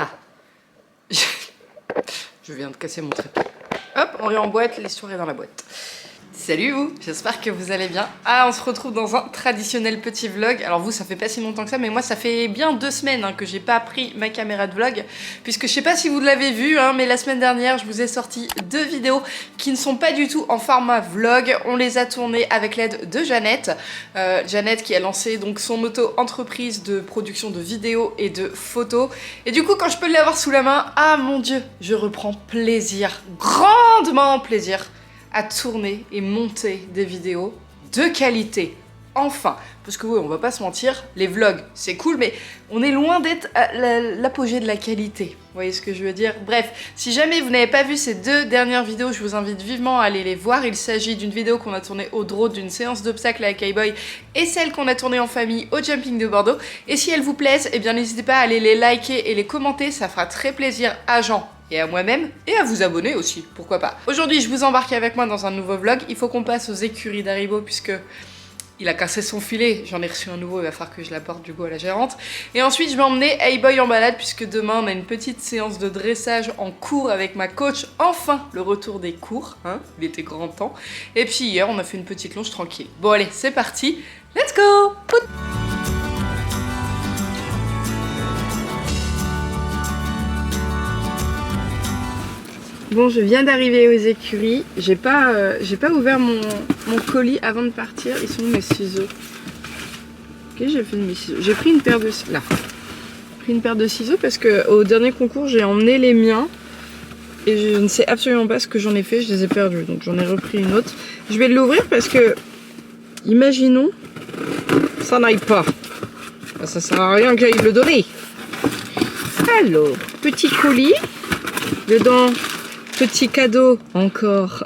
Ah. Je viens de casser mon trépied. Hop, on réemboîte, l'histoire est dans la boîte. Salut vous, j'espère que vous allez bien. Ah, on se retrouve dans un traditionnel petit vlog. Alors vous, ça fait pas si longtemps que ça, mais moi ça fait bien 2 semaines que j'ai pas pris ma caméra de vlog. Puisque je sais pas si vous l'avez vu, mais la semaine dernière, je vous ai sorti 2 vidéos qui ne sont pas du tout en format vlog. On les a tournées avec l'aide de Jeannette. Jeannette qui a lancé donc son auto-entreprise de production de vidéos et de photos. Et du coup, quand je peux l'avoir sous la main, ah mon dieu, je reprends plaisir, grandement plaisir, à tourner et monter des vidéos de qualité. Enfin, parce que oui, on va pas se mentir, les vlogs, c'est cool, mais on est loin d'être à l'apogée de la qualité. Vous voyez ce que je veux dire? Bref, si jamais vous n'avez pas vu ces 2 dernières vidéos, je vous invite vivement à aller les voir. Il s'agit d'une vidéo qu'on a tournée au drone, d'une séance d'obstacles avec Highboy, et celle qu'on a tournée en famille au jumping de Bordeaux. Et si elles vous plaisent, eh bien n'hésitez pas à aller les liker et les commenter, ça fera très plaisir à Jean et à moi-même, et à vous abonner aussi, pourquoi pas. Aujourd'hui, je vous embarque avec moi dans un nouveau vlog. Il faut qu'on passe aux écuries d'Haribo, puisque il a cassé son filet, j'en ai reçu un nouveau, il va falloir que je l'apporte du coup à la gérante. Et ensuite, je vais emmener Highboy en balade, puisque demain, on a une petite séance de dressage en cours avec ma coach. Enfin, le retour des cours, il était grand temps. Et puis hier, on a fait une petite longe tranquille. Bon allez, c'est parti, let's go! Bon, je viens d'arriver aux écuries. J'ai pas ouvert mon colis avant de partir. Ils sont où mes ciseaux? Ok, j'ai fait mes ciseaux. J'ai pris une paire de ciseaux. Là. J'ai pris une paire de ciseaux parce que au dernier concours, j'ai emmené les miens. Et je ne sais absolument pas ce que j'en ai fait. Je les ai perdus. Donc j'en ai repris une autre. Je vais l'ouvrir parce que, imaginons, ça n'aille pas. Ça sert à rien que j'aille le donner. Alors, petit colis. Dedans, petit cadeau, encore.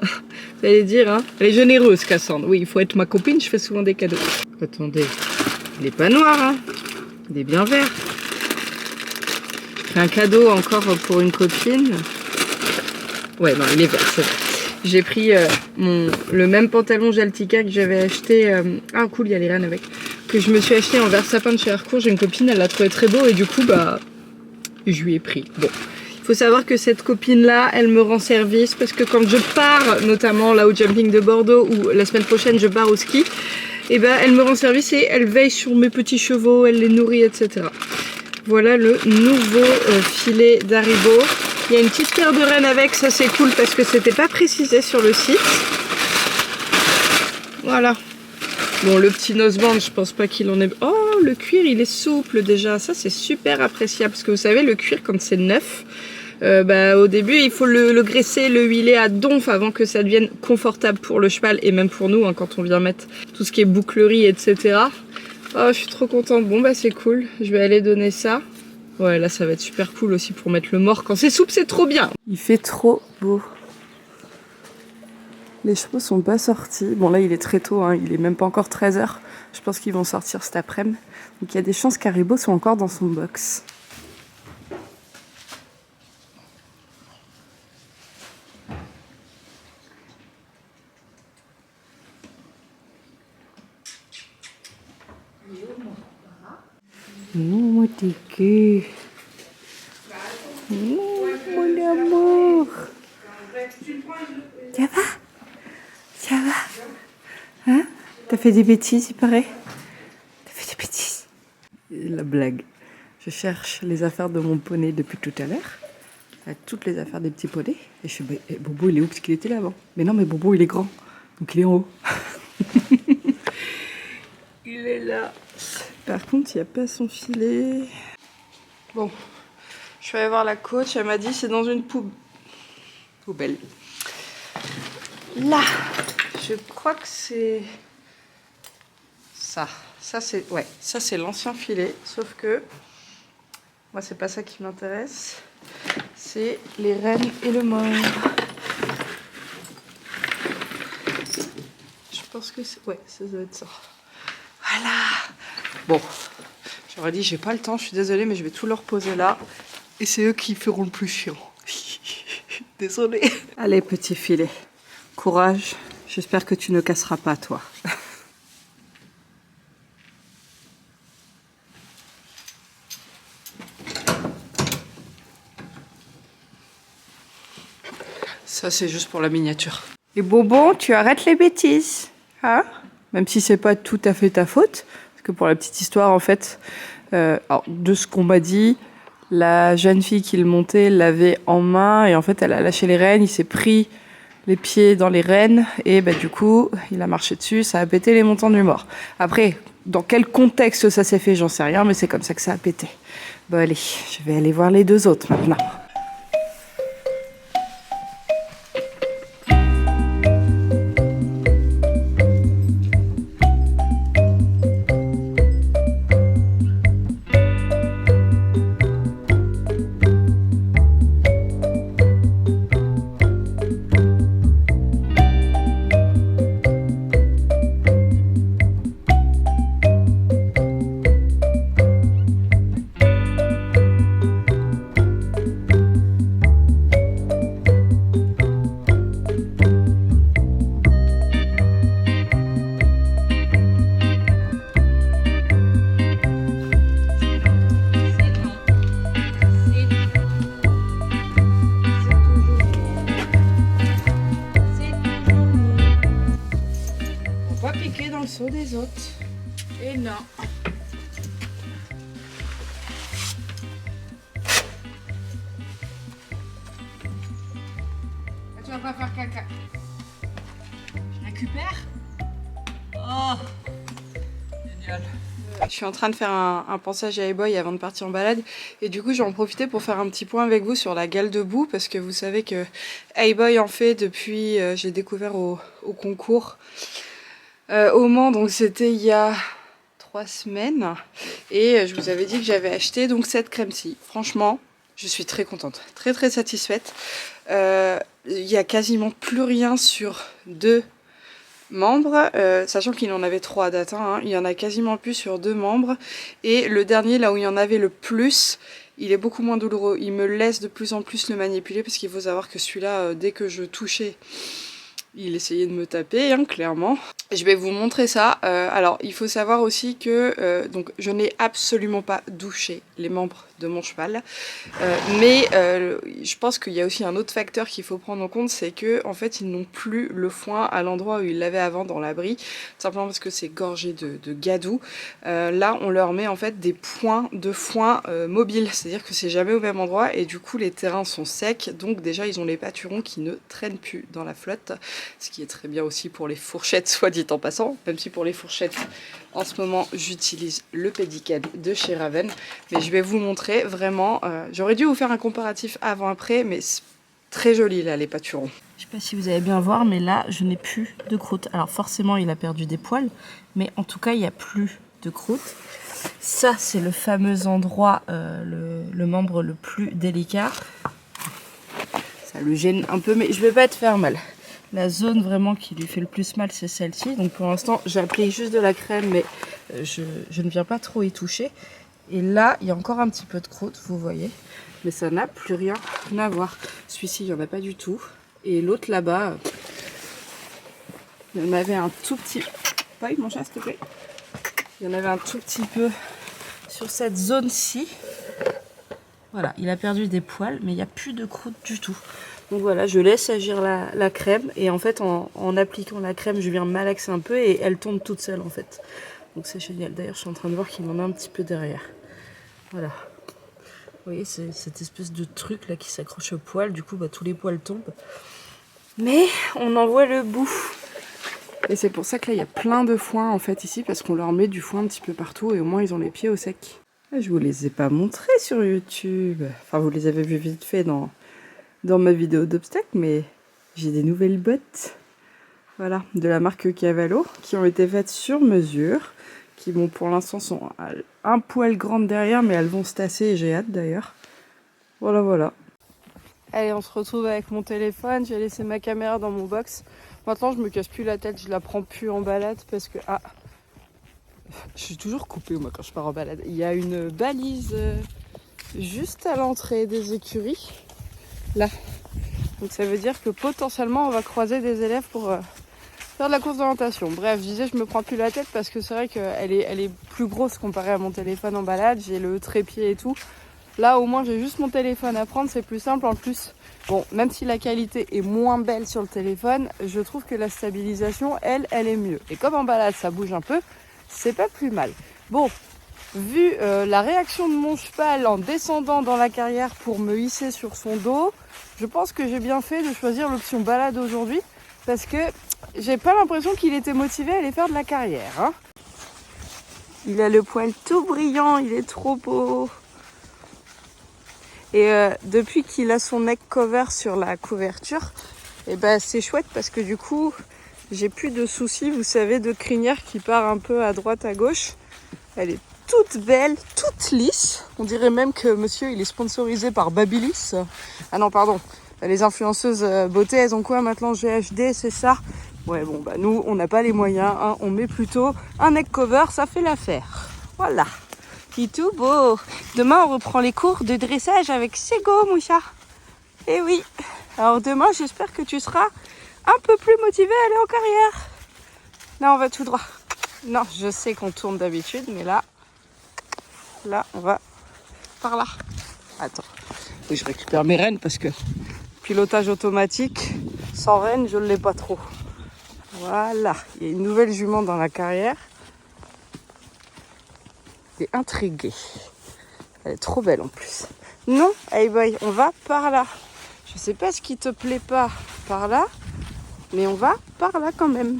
Vous allez dire, elle est généreuse, Cassandre. Oui, il faut être ma copine, je fais souvent des cadeaux. Attendez, il est pas noir, il est bien vert. Un cadeau encore pour une copine. Ouais, non, il est vert, c'est vrai. J'ai pris le même pantalon Jaltica que j'avais acheté. Ah, cool, il y a les rennes avec. Que je me suis acheté en vert sapin de chez Harcourt. J'ai une copine, elle l'a trouvé très beau et du coup, je lui ai pris. Bon. Il faut savoir que cette copine-là, elle me rend service parce que quand je pars, notamment là au jumping de Bordeaux ou la semaine prochaine je pars au ski, et ben elle me rend service et elle veille sur mes petits chevaux, elle les nourrit, etc. Voilà le nouveau filet d'Haribo. Il y a une petite paire de rennes avec, ça c'est cool parce que c'était pas précisé sur le site. Voilà. Bon, le petit noseband, je pense pas qu'il en ait... Oh, le cuir, il est souple déjà. Ça, c'est super appréciable. Parce que vous savez, le cuir, quand c'est neuf, au début, il faut le graisser, le huiler à donf avant que ça devienne confortable pour le cheval et même pour nous, quand on vient mettre tout ce qui est bouclerie, etc. Oh, je suis trop contente. Bon, c'est cool. Je vais aller donner ça. Ouais, là, ça va être super cool aussi pour mettre le mort. Quand c'est souple, c'est trop bien. Il fait trop beau. Les chevaux sont pas sortis. Bon là il est très tôt, il est même pas encore 13 h. Je pense qu'ils vont sortir cet après-midi. Donc il y a des chances qu'Haribo soit encore dans son box. Mon petit cul. Mon amour. Ça va? Ça va? T'as fait des bêtises, il paraît? T'as fait des bêtises? La blague. Je cherche les affaires de mon poney depuis tout à l'heure. Toutes les affaires des petits poneys. Et je fais, Bobo, il est où? Parce qu'il était là avant. Mais non, mais Bobo, il est grand. Donc il est en haut. Il est là. Par contre, il n'y a pas son filet. Bon. Je suis allée voir la coach. Elle m'a dit c'est dans une poubelle. Là, je crois que c'est ça. Ça c'est l'ancien filet. Sauf que moi c'est pas ça qui m'intéresse. C'est les rennes et le mort. Je pense que c'est... Ouais, ça doit être ça. Voilà. Bon, j'aurais dit j'ai pas le temps, je suis désolée, mais je vais tout leur poser là. Et c'est eux qui feront le plus chiant. Désolée. Allez, petit filet. Courage. J'espère que tu ne casseras pas, toi. Ça, c'est juste pour la miniature. Les bonbons, tu arrêtes les bêtises. Hein? Même si c'est pas tout à fait ta faute. Parce que pour la petite histoire, en fait, alors, de ce qu'on m'a dit, la jeune fille qui le montait l'avait en main. Et en fait, elle a lâché les rênes. Il s'est pris les pieds dans les rênes. Et bah, du coup, il a marché dessus. Ça a pété les montants du mort. Après, dans quel contexte ça s'est fait, j'en sais rien. Mais c'est comme ça que ça a pété. Bon, allez, je vais aller voir les deux autres maintenant. Piquer dans le seau des autres. Et non. Tu vas pas faire caca. Je récupère. Oh, génial. Je suis en train de faire un pansage à Hey-Boy avant de partir en balade. Et du coup, je vais en profiter pour faire un petit point avec vous sur la gale de boue. Parce que vous savez que Hey-Boy en fait depuis, j'ai découvert au concours. Au Mans, donc c'était il y a 3 semaines. Et je vous avais dit que j'avais acheté donc cette crème-ci. Franchement, je suis très contente, très très satisfaite. Il y a quasiment plus rien sur 2 membres, sachant qu'il en avait 3 à date, hein, il y en a quasiment plus sur 2 membres. Et le dernier, là où il y en avait le plus, il est beaucoup moins douloureux. Il me laisse de plus en plus le manipuler parce qu'il faut savoir que celui-là, dès que je touchais, il essayait de me taper, hein, clairement. Je vais vous montrer ça. Alors, il faut savoir aussi que donc, je n'ai absolument pas douché les membres de mon cheval. Mais je pense qu'il y a aussi un autre facteur qu'il faut prendre en compte, c'est que en fait, ils n'ont plus le foin à l'endroit où ils l'avaient avant dans l'abri, simplement parce que c'est gorgé de gadou. Là, on leur met en fait des points de foin mobiles, c'est-à-dire que c'est jamais au même endroit et du coup, les terrains sont secs. Donc déjà, ils ont les pâturons qui ne traînent plus dans la flotte, ce qui est très bien aussi pour les fourchettes, soit dit en passant, même si pour les fourchettes, en ce moment, j'utilise le Pedicab de chez Raven. Mais je vais vous montrer vraiment, j'aurais dû vous faire un comparatif avant-après, mais c'est très joli là, les pâturons. Je sais pas si vous allez bien voir, mais là, je n'ai plus de croûte. Alors forcément, il a perdu des poils, mais en tout cas, il n'y a plus de croûte. Ça, c'est le fameux endroit, le membre le plus délicat. Ça le gêne un peu, mais je vais pas te faire mal. La zone vraiment qui lui fait le plus mal, c'est celle-ci. Donc pour l'instant, j'ai appliqué juste de la crème, mais je ne viens pas trop y toucher. Et là, il y a encore un petit peu de croûte, vous voyez. Mais ça n'a plus rien à voir. Celui-ci, il n'y en a pas du tout. Et l'autre là-bas, il y en avait un tout petit... Paille, mon chat, s'il te plaît. Il y en avait un tout petit peu sur cette zone-ci. Voilà, il a perdu des poils, mais il n'y a plus de croûte du tout. Donc voilà, je laisse agir la crème et en fait en appliquant la crème, je viens malaxer un peu et elle tombe toute seule en fait. Donc c'est génial. D'ailleurs, je suis en train de voir qu'il en a un petit peu derrière. Voilà. Vous voyez, c'est cette espèce de truc là qui s'accroche au poil. Du coup, bah, tous les poils tombent. Mais on en voit le bout. Et c'est pour ça que là, il y a plein de foin en fait ici parce qu'on leur met du foin un petit peu partout et au moins ils ont les pieds au sec. Je vous les ai pas montrés sur YouTube. Enfin, vous les avez vus vite fait dans ma vidéo d'obstacle, mais j'ai des nouvelles bottes, voilà, de la marque Cavallo, qui ont été faites sur mesure, qui bon pour l'instant sont un poil grandes derrière, mais elles vont se tasser et j'ai hâte d'ailleurs. Voilà, voilà. Allez, on se retrouve avec mon téléphone, j'ai laissé ma caméra dans mon box. Maintenant, je me casse plus la tête, je la prends plus en balade parce que... Ah, je suis toujours coupée moi quand je pars en balade. Il y a une balise juste à l'entrée des écuries. Là, donc ça veut dire que potentiellement on va croiser des élèves pour faire de la course d'orientation. Bref, je disais je me prends plus la tête parce que c'est vrai qu'elle est plus grosse comparée à mon téléphone en balade, j'ai le trépied et tout, Là au moins j'ai juste mon téléphone à prendre, c'est plus simple en plus. Bon, même si la qualité est moins belle sur le téléphone, je trouve que la stabilisation, elle est mieux. Et comme en balade ça bouge un peu, c'est pas plus mal. Bon, vu la réaction de mon cheval en descendant dans la carrière pour me hisser sur son dos, je pense que j'ai bien fait de choisir l'option balade aujourd'hui parce que j'ai pas l'impression qu'il était motivé à aller faire de la carrière. Hein. Il a le poil tout brillant, il est trop beau. Et depuis qu'il a son neck cover sur la couverture, et ben c'est chouette parce que du coup, j'ai plus de soucis, vous savez, de crinière qui part un peu à droite à gauche. Elle est toute belle, toute lisse. On dirait même que monsieur, il est sponsorisé par Babyliss. Ah non, pardon. Les influenceuses beauté, elles ont quoi maintenant? GHD, c'est ça? Ouais, bon, bah nous, on n'a pas les moyens. Hein. On met plutôt un neck cover, ça fait l'affaire. Voilà. C'est tout beau. Demain, on reprend les cours de dressage avec Sego, mon chat. Eh oui. Alors demain, j'espère que tu seras un peu plus motivé à aller en carrière. Là, on va tout droit. Non, je sais qu'on tourne d'habitude, mais là, on va par là. Attends, faut que je récupère mes rênes parce que pilotage automatique, sans rênes, je ne l'ai pas trop. Voilà, il y a une nouvelle jument dans la carrière. Elle est intriguée. Elle est trop belle en plus. Non, hey boy, on va par là. Je sais pas ce qui te plaît pas par là, mais on va par là quand même.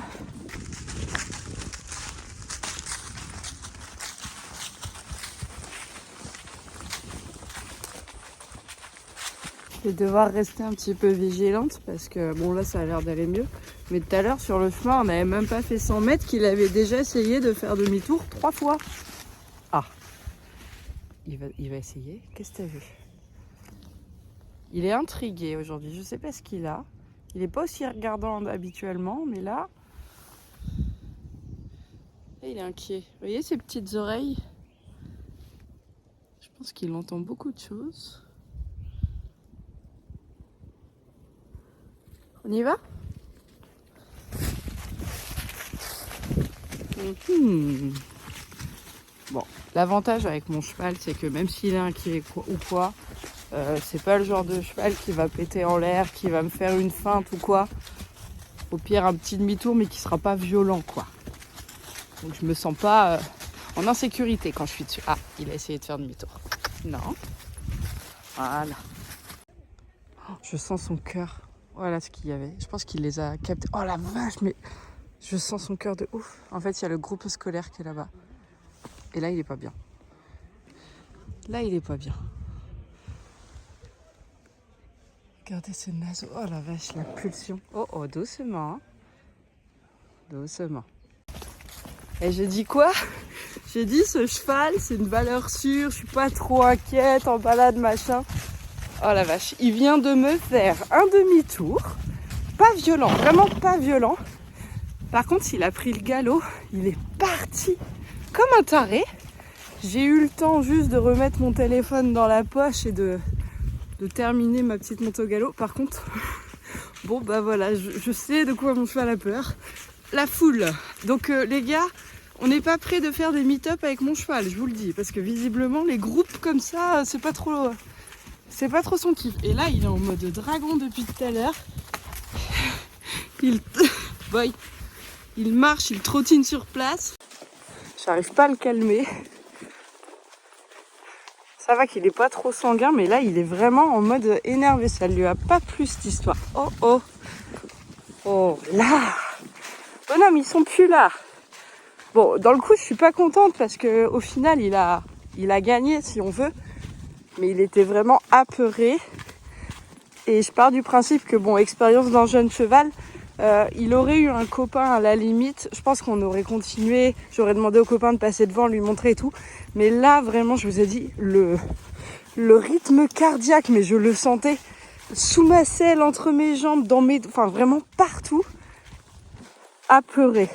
Je vais devoir rester un petit peu vigilante parce que bon là ça a l'air d'aller mieux. Mais tout à l'heure sur le chemin on n'avait même pas fait 100 mètres qu'il avait déjà essayé de faire demi-tour 3 fois. Ah, il va essayer. Qu'est-ce que t'as vu? Il est intrigué aujourd'hui, je sais pas ce qu'il a. Il est pas aussi regardant habituellement mais là... Et il est inquiet. Vous voyez ses petites oreilles? Je pense qu'il entend beaucoup de choses. On y va? Bon, l'avantage avec mon cheval, c'est que même s'il est inquiet ou quoi, c'est pas le genre de cheval qui va péter en l'air, qui va me faire une feinte ou quoi. Au pire, un petit demi-tour, mais qui sera pas violent, quoi. Donc je me sens pas en insécurité quand je suis dessus. Ah, il a essayé de faire demi-tour. Non. Voilà. Oh, je sens son cœur. Voilà ce qu'il y avait. Je pense qu'il les a captés. Oh la vache, mais je sens son cœur de ouf. En fait, il y a le groupe scolaire qui est là-bas. Et là, il est pas bien. Là, il est pas bien. Regardez ce naseau. Oh la vache, la pulsion. Oh, oh, doucement. Doucement. Et j'ai dit quoi? J'ai dit ce cheval, c'est une valeur sûre. Je suis pas trop inquiète en balade, machin. Oh la vache, il vient de me faire un demi-tour. Pas violent, vraiment pas violent. Par contre, il a pris le galop. Il est parti comme un taré. J'ai eu le temps juste de remettre mon téléphone dans la poche et de terminer ma petite montée au galop. Par contre, bon bah voilà, je sais de quoi mon cheval a peur. La foule. Donc les gars, on n'est pas prêt de faire des meet-up avec mon cheval, je vous le dis. Parce que visiblement, les groupes comme ça, c'est pas trop son kiff. Et là, il est en mode dragon depuis tout à l'heure. Il marche, il trottine sur place. J'arrive pas à le calmer. Ça va qu'il est pas trop sanguin, mais là, il est vraiment en mode énervé. Ça lui a pas plu cette histoire. Oh, oh. Oh, là. Bonhomme, ils sont plus là. Bon, dans le coup, je suis pas contente parce que au final, il a gagné, si on veut. Mais il était vraiment apeuré. Et je pars du principe que, bon, expérience d'un jeune cheval, il aurait eu un copain à la limite. Je pense qu'on aurait continué. J'aurais demandé au copain de passer devant, lui montrer et tout. Mais là, vraiment, je vous ai dit, le rythme cardiaque, mais je le sentais sous ma selle, entre mes jambes, enfin, vraiment partout. Apeuré.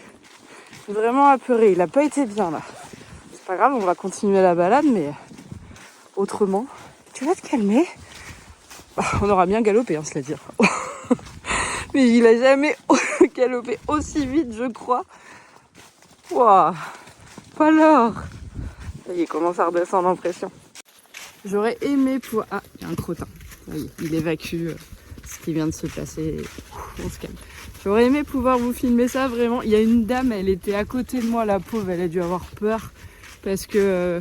Vraiment apeuré. Il a pas été bien, là. C'est pas grave, on va continuer la balade, mais autrement. Tu vas te calmer? On aura bien galopé, hein, cela dire. Mais il a jamais galopé aussi vite, je crois. Waouh, pas l'or. Ça y est, il commence à redescendre en pression. J'aurais aimé pouvoir... Ah, il y a un crottin. Ça y est, il évacue ce qui vient de se passer. On se calme. J'aurais aimé pouvoir vous filmer ça, vraiment. Il y a une dame, elle était à côté de moi, la pauvre, elle a dû avoir peur. Parce que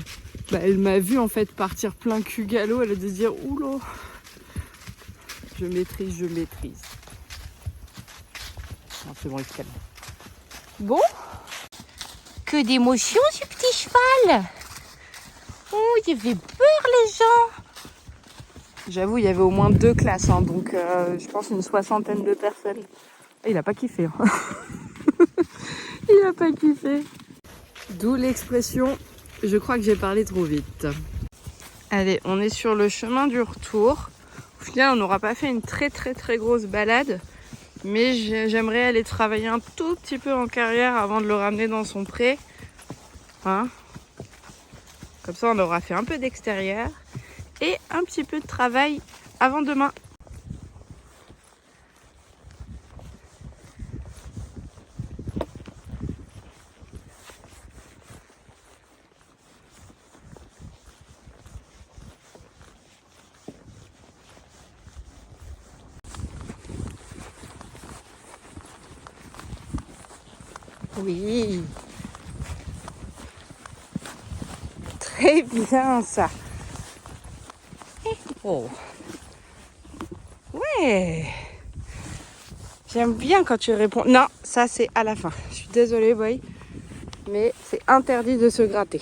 elle m'a vu en fait partir plein cul galop. Elle a dû se dire, oula, je maîtrise. Non, c'est bon, il se calme. Bon, que d'émotion ce petit cheval. Oh, il avait peur les gens. J'avoue, il y avait au moins 2 classes, hein, donc je pense une 60aine de personnes. Et il a pas kiffé. Hein. Il a pas kiffé. D'où l'expression, je crois que j'ai parlé trop vite. Allez, on est sur le chemin du retour. Au final, on n'aura pas fait une très grosse balade. Mais j'aimerais aller travailler un tout petit peu en carrière avant de le ramener dans son pré. Hein? Comme ça, on aura fait un peu d'extérieur et un petit peu de travail avant demain. Oui, très bien ça. Oh, ouais. J'aime bien quand tu réponds. Non, ça c'est à la fin. Je suis désolée, boy, mais c'est interdit de se gratter.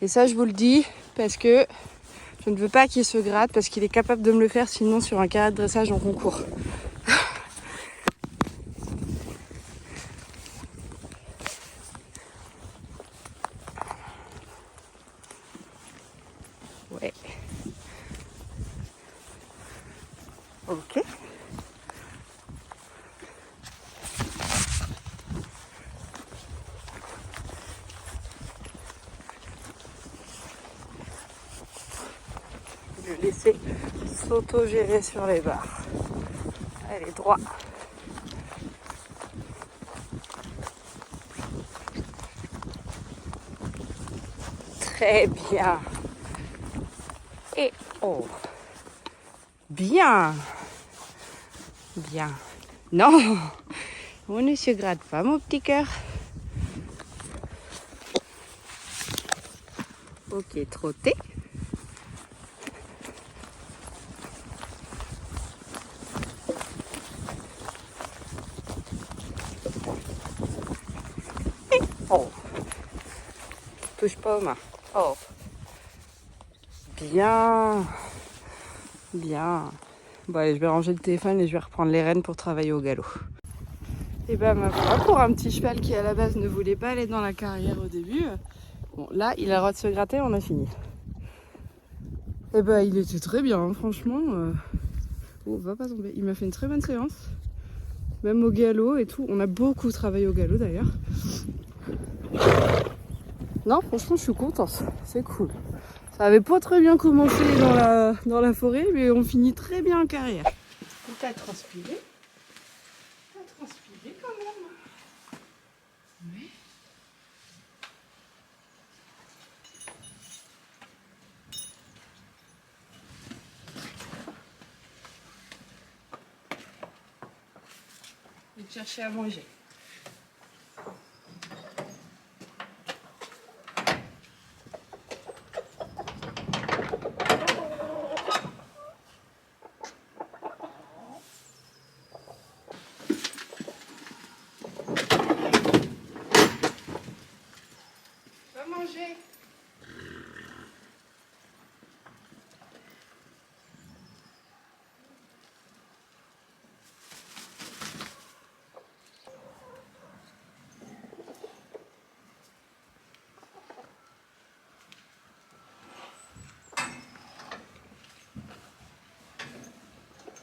Et ça, je vous le dis parce que je ne veux pas qu'il se gratte parce qu'il est capable de me le faire sinon sur un carré de dressage en concours. Ouais. Ok. Je vais laisser s'auto-gérer sur les barres. Allez, droit. Très bien. Et oh. Bien. Bien. Non, on ne se gratte pas, mon petit cœur. Ok, trotter. Oh. Touche pas aux mains. Oh. Bien. Bien. Bon, allez, je vais ranger le téléphone et je vais reprendre les rênes pour travailler au galop. Et ben, ma foi, pour un petit cheval qui à la base ne voulait pas aller dans la carrière au début, bon, là, il a le droit de se gratter, on a fini. Et ben, il était très bien, hein, franchement. Oh, va pas tomber. Il m'a fait une très bonne séance. Même au galop et tout. On a beaucoup travaillé au galop d'ailleurs. Non, franchement, je suis contente. C'est cool. Ça avait pas très bien commencé dans la forêt, mais on finit très bien en carrière. T'as transpiré? T'as transpiré quand même? Oui. Je vais te chercher à manger. Va manger.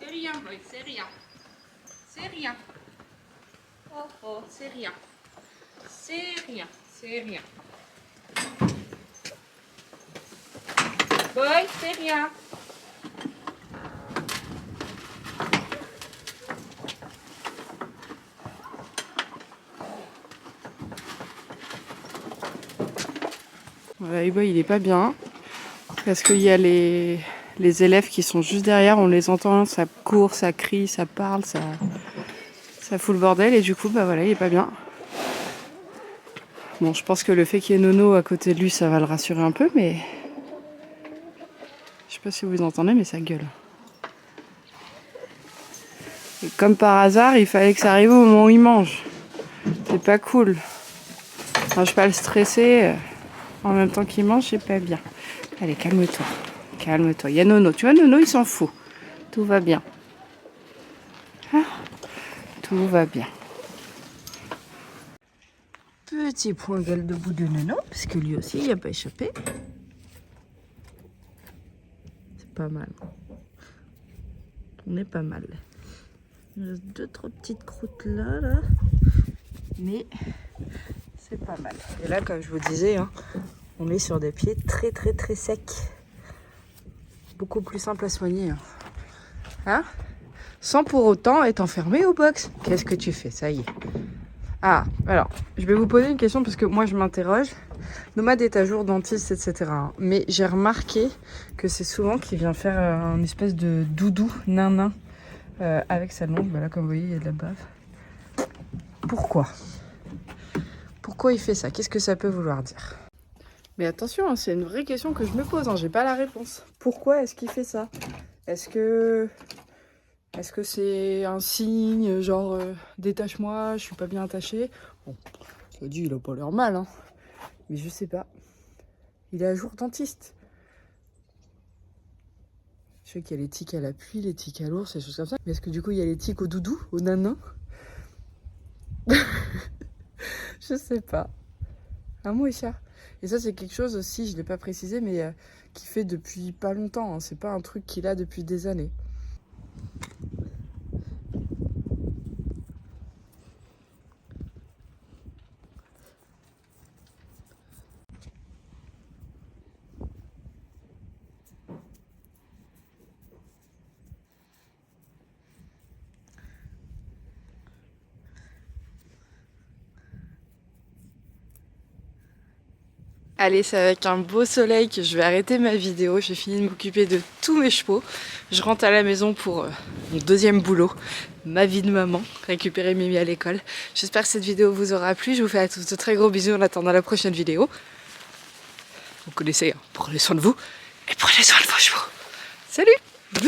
C'est rien, boy, c'est rien. C'est rien. Oh oh, c'est rien. C'est rien, c'est rien. Boy, c'est rien. Voilà, et boy, il est pas bien. Parce qu'il y a les élèves qui sont juste derrière, on les entend, ça court, ça crie, ça parle, ça fout le bordel et du coup bah voilà, il est pas bien. Bon, je pense que le fait qu'il y ait Nono à côté de lui, ça va le rassurer un peu, mais je sais pas si vous entendez, mais ça gueule. Et comme par hasard, il fallait que ça arrive au moment où il mange. C'est pas cool. Enfin, je vais pas le stresser en même temps qu'il mange, c'est pas bien. Allez, calme-toi. Calme-toi. Il y a Nono. Tu vois, Nono, il s'en fout. Tout va bien. Ah, tout va bien. Petit point gueule debout de Nono, parce que lui aussi, il n'a pas échappé. C'est pas mal. On est pas mal. Il reste 2-3 petites croûtes là. Mais c'est pas mal. Et là, comme je vous disais, hein, on est sur des pieds très très très secs. Beaucoup plus simple à soigner. Hein, sans pour autant être enfermé au box. Qu'est-ce que tu fais? Ça y est. Ah, alors, je vais vous poser une question parce que moi je m'interroge. Nomade est à jour, dentiste, etc. Mais j'ai remarqué que c'est souvent qu'il vient faire une espèce de doudou nain avec sa langue. Bah là, comme vous voyez, il y a de la bave. Pourquoi? Pourquoi il fait ça? Qu'est-ce que ça peut vouloir dire? Mais attention, c'est une vraie question que je me pose, hein. J'ai pas la réponse. Pourquoi est-ce qu'il fait ça? Est-ce que c'est un signe, genre détache-moi, je suis pas bien attachée? Bon, ça dit, il a pas l'air mal, hein. Mais je sais pas. Il est à jour dentiste. Je sais qu'il y a les tics à la pluie, les tics à l'ours, des choses comme ça. Mais est-ce que du coup il y a les tics au doudou, au nanin? Je sais pas. Un mot chat. Et ça c'est quelque chose aussi, je l'ai pas précisé, mais qui fait depuis pas longtemps, hein. C'est pas un truc qu'il a depuis des années. Allez, c'est avec un beau soleil que je vais arrêter ma vidéo. J'ai fini de m'occuper de tous mes chevaux. Je rentre à la maison pour mon deuxième boulot, ma vie de maman, récupérer Mimi à l'école. J'espère que cette vidéo vous aura plu. Je vous fais à tous de très gros bisous en attendant la prochaine vidéo. Vous connaissez, hein, prenez soin de vous et prenez soin de vos chevaux. Salut!